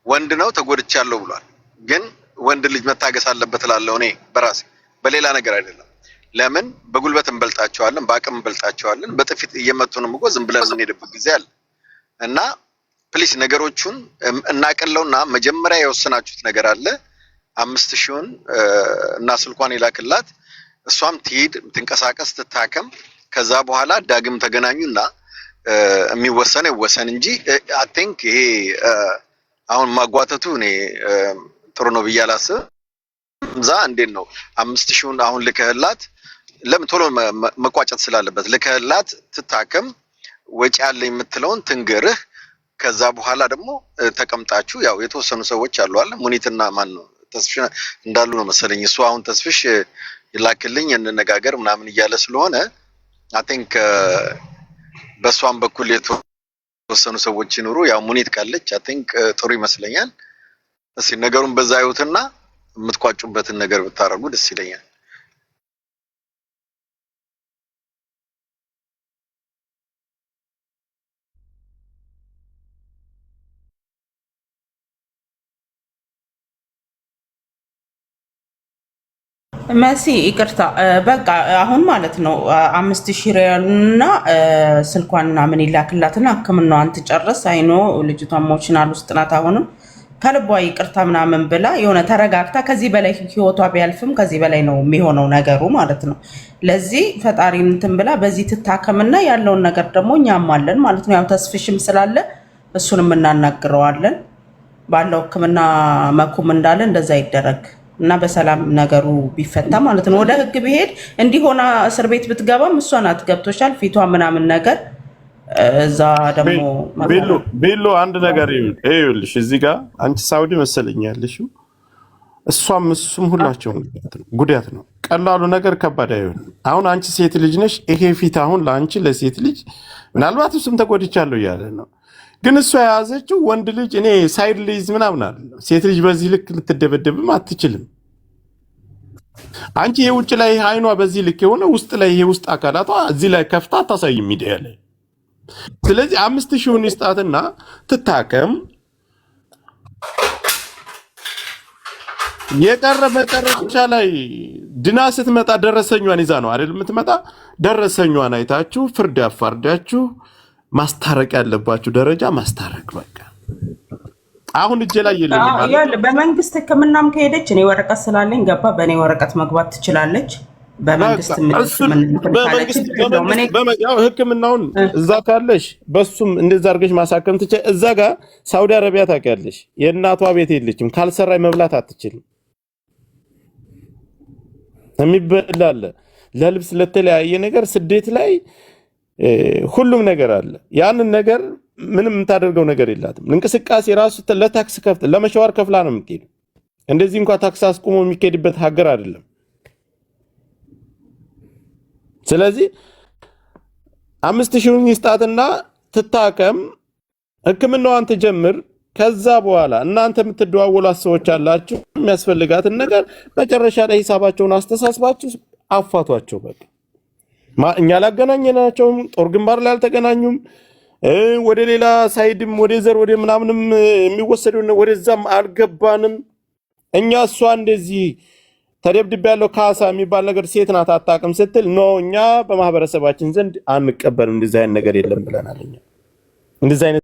ወንድ ነው ተጎድቻለሁ ብሏል። ግን ወንድ ልጅ መታገስ አለበት እላለሁ እኔ በራሴ፣ በሌላ ነገር አይደለም። ለምን በጉልበት እንበልጣቸዋለን፣ በአቅም እንበልጣቸዋለን። በጥፊት እየመቱንም እኮ ዝም ብለን የምንሄድበት ጊዜ አለ እና ፕሊስ ነገሮቹን እናቀለውና መጀመሪያ የወሰናችሁት ነገር አለ 5000 እና ስልኳን ይላክላት፣ እሷም ትሄድ ትንቀሳቀስ፣ ትታከም። ከዛ በኋላ ዳግም ተገናኙና የሚወሰን ይወሰን እንጂ አይ ቲንክ ይሄ አሁን ማጓተቱ እኔ ጥሩ ነው ብዬ አላስብም። እዛ እንዴት ነው 5000 አሁን ልከህላት፣ ለምን ቶሎ መቋጨት ስላለበት ልከህላት ትታከም፣ ወጪ ያለ የምትለውን ትንገርህ። ከዛ በኋላ ደግሞ ተቀምጣችሁ ያው የተወሰኑ ሰዎች አሉ አለ ሙኒትና ማን ነው ተስፍሽ እንዳሉ ነው መሰለኝ። እሱ አሁን ተስፍሽ ይላክልኝ እንነጋገር ምናምን እያለ ስለሆነ አይ ቲንክ በሷም በኩል የተወሰኑ ሰዎች ይኖሩ። ያው ሙኒት ካለች አይ ቲንክ ጥሩ ይመስለኛል። እስኪ ነገሩን በዛ ይውትና የምትቋጩበትን ነገር ብታረጉ ደስ ይለኛል። መሲ ይቅርታ፣ በቃ አሁን ማለት ነው 5000 ሪያልና ስልኳንና ምን ይላክላትና ሕክምናዋን ትጨርስ። አይኖ ልጅቷ ኢሞሽናል ውስጥ ናት። አሁንም ከልቧ ይቅርታ ምናምን ብላ የሆነ ተረጋግታ፣ ከዚህ በላይ ህይወቷ ቢያልፍም ከዚህ በላይ ነው የሚሆነው ነገሩ ማለት ነው። ለዚህ ፈጣሪ እንትን ብላ በዚህ ትታከምና ያለውን ነገር ደግሞ እኛም አለን ማለት ነው። ያው ተስፍሽም ስላለ እሱንም እናናግረዋለን። ባለው ሕክምና መኩም እንዳለ እንደዛ ይደረግ እና በሰላም ነገሩ ቢፈታ ማለት ነው። ወደ ህግ ቢሄድ እንዲሆና እስር ቤት ብትገባም እሷ ናት ገብቶሻል ፊቷ ምናምን ነገር እዛ ደግሞ ቤሎ አንድ ነገር ይኸውልሽ፣ እዚህ ጋር አንቺ ሳውዲ መሰለኝ ያለሽው፣ እሷም እሱም ሁላቸውም ጉዳት ነው። ቀላሉ ነገር ከባድ አይሆንም። አሁን አንቺ ሴት ልጅ ነሽ። ይሄ ፊት አሁን ለአንቺ ለሴት ልጅ ምናልባት እሱም ተጎድቻለሁ እያለ ነው፣ ግን እሷ የያዘችው ወንድ ልጅ እኔ ሳይድ ልይዝ ምናምን አለ። ሴት ልጅ በዚህ ልክ ልትደበደብም አትችልም። አንቺ የውጭ ላይ አይኗ በዚህ ልክ የሆነ ውስጥ ላይ ይሄ ውስጥ አካላቷ እዚህ ላይ ከፍታ አታሳይም ሚዲያ ላይ። ስለዚህ 5000 ይስጣትና ትታከም። የቀረ መጨረሻ ላይ ድና ስትመጣ ደረሰኛዋን ይዛ ነው አይደል የምትመጣ። ደረሰኛዋን አይታችሁ ፍርድ አፋርዳችሁ ማስታረቅ ያለባችሁ ደረጃ ማስታረቅ። በቃ አሁን እጄ ላይ የለኝም ማለት በመንግስት ሕክምናም ከሄደች እኔ ወረቀት ስላለኝ ገባ በእኔ ወረቀት መግባት ትችላለች። በመንግስት ሕክምናውን እዛ ካለሽ በሱም እንደዛ አድርገሽ ማሳከም ትችይ። እዛ ጋር ሳውዲ አረቢያ ታውቂያለሽ፣ የእናቷ ቤት የለችም፣ ካልሰራይ መብላት አትችልም። የሚበላ አለ ለልብስ ለተለያየ ነገር ስደት ላይ ሁሉም ነገር አለ። ያንን ነገር ምንም የምታደርገው ነገር የላትም። እንቅስቃሴ ራሱ ለታክስ ከፍት ለመሻወር ከፍላ ነው የምትሄደው። እንደዚህ እንኳን ታክስ አስቆሞ የሚካሄድበት ሀገር አይደለም። ስለዚህ 5000 ይስጣትና ትታከም፣ ሕክምናዋን ትጀምር። ከዛ በኋላ እናንተ የምትደዋወሏት ሰዎች አላችሁ፣ የሚያስፈልጋትን ነገር መጨረሻ ላይ ሂሳባቸውን አስተሳስባችሁ አፋቷቸው። በቃ እኛ አላገናኘናቸውም፣ ጦር ግንባር ላይ አልተገናኙም። ወደ ሌላ ሳይድም ወደ ዘር ወደ ምናምንም የሚወሰደው ወደዛም አልገባንም። እኛ እሷ እንደዚህ ተደብድብ ያለው ካሳ የሚባል ነገር ሴት ናት አታውቅም ስትል ኖ እኛ በማህበረሰባችን ዘንድ አንቀበልም፣ እንደዚህ አይነት ነገር የለም ብለናል። እኛ እንደዚህ አይነት